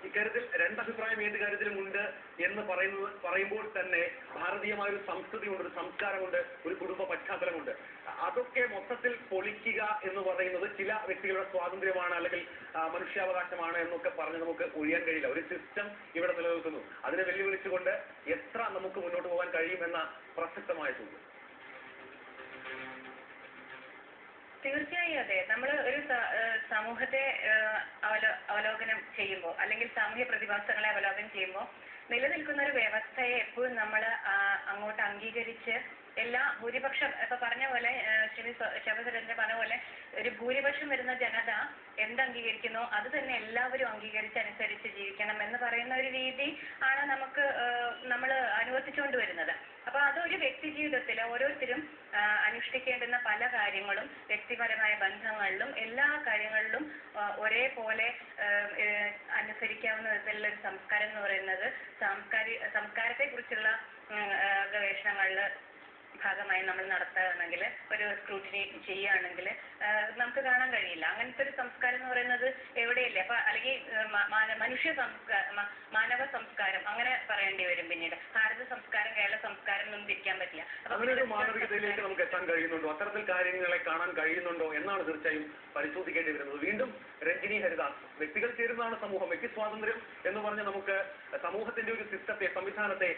ഇക്കാര്യത്തിൽ രണ്ടഭിപ്രായം ഏത് കാര്യത്തിലുമുണ്ട് എന്ന് പറയുമ്പോൾ തന്നെ ഭാരതീയമായ ഒരു സംസ്കൃതിയുണ്ട്, ഒരു സംസ്കാരമുണ്ട്, ഒരു കുടുംബ പശ്ചാത്തലമുണ്ട്. അതൊക്കെ മൊത്തത്തിൽ പൊളിക്കുക എന്ന് പറയുന്നത് ചില വ്യക്തികളുടെ സ്വാതന്ത്ര്യമാണ്, അല്ലെങ്കിൽ മനുഷ്യാവകാശമാണ് എന്നൊക്കെ പറഞ്ഞ് നമുക്ക് ഒഴിയാൻ കഴിയില്ല. ഒരു സിസ്റ്റം ഇവിടെ നിലനിൽക്കുന്നു. അതിനെ വെല്ലുവിളിച്ചുകൊണ്ട് എത്ര നമുക്ക് മുന്നോട്ട് പോകാൻ കഴിയുമെന്ന പ്രസക്തമായ ചോദ്യം. തീർച്ചയായും അതെ. നമ്മൾ ഒരു സമൂഹത്തെ അവലോകനം ചെയ്യുമ്പോൾ, അല്ലെങ്കിൽ സാമൂഹ്യ പ്രതിഭാസങ്ങളെ അവലോകനം ചെയ്യുമ്പോൾ നിലനിൽക്കുന്ന ഒരു വ്യവസ്ഥയെ എപ്പോഴും നമ്മൾ അങ്ങോട്ട് അംഗീകരിച്ച് ഭൂരിപക്ഷം ഇപ്പൊ പറഞ്ഞ പോലെ ശബരിന്ദ്രൻ പറഞ്ഞ പോലെ ഒരു ഭൂരിപക്ഷം വരുന്ന ജനത എന്തംഗീകരിക്കുന്നോ അത് തന്നെ എല്ലാവരും അംഗീകരിച്ചനുസരിച്ച് ജീവിക്കണം എന്ന് പറയുന്ന ഒരു രീതി ആണ് നമ്മൾ അനുവർത്തിച്ചുകൊണ്ട് വരുന്നത്. അപ്പൊ അതൊരു വ്യക്തി ജീവിതത്തിൽ ഓരോരുത്തരും അനുഷ്ഠിക്കേണ്ടുന്ന പല കാര്യങ്ങളും വ്യക്തിപരമായ ബന്ധങ്ങളിലും എല്ലാ കാര്യങ്ങളിലും ഒരേപോലെ അനുസരിക്കാവുന്ന വിധത്തിലുള്ള ഒരു സംസ്കാരം എന്ന് പറയുന്നത് സംസ്കാരത്തെ കുറിച്ചുള്ള ഗവേഷണങ്ങളിൽ ഭാഗമായി നമ്മൾ നടത്തുകയാണെങ്കിൽ, ഒരു സ്ക്രൂട്ടിനി ചെയ്യുകയാണെങ്കിൽ നമുക്ക് കാണാൻ കഴിയില്ല. അങ്ങനത്തെ ഒരു സംസ്കാരം എന്ന് പറയുന്നത് എവിടെയില്ല. അപ്പൊ അല്ലെങ്കിൽ മാനവ സംസ്കാരം അങ്ങനെ പറയേണ്ടി വരും. പിന്നീട് ഭാരത സംസ്കാരം, കേരള സംസ്കാരം ഒന്നും തിരിക്കാൻ പറ്റില്ല. അങ്ങനെ ഒരു മാനവികതയിലേക്ക് നമുക്ക് എത്താൻ കഴിയുന്നുണ്ടോ, അത്തരത്തിൽ കാര്യങ്ങളെ കാണാൻ കഴിയുന്നുണ്ടോ എന്നാണ് തീർച്ചയായും പരിശോധിക്കേണ്ടി വരുന്നത്. വീണ്ടും രഞ്ജിനി ഹരിദാസ്, വ്യക്തികൾ ചേരുന്നതാണ് സമൂഹം, വ്യക്തി സ്വാതന്ത്ര്യം എന്ന് പറഞ്ഞ് നമുക്ക് സമൂഹത്തിന്റെ ഒരു സിസ്റ്റത്തെ, സംവിധാനത്തെ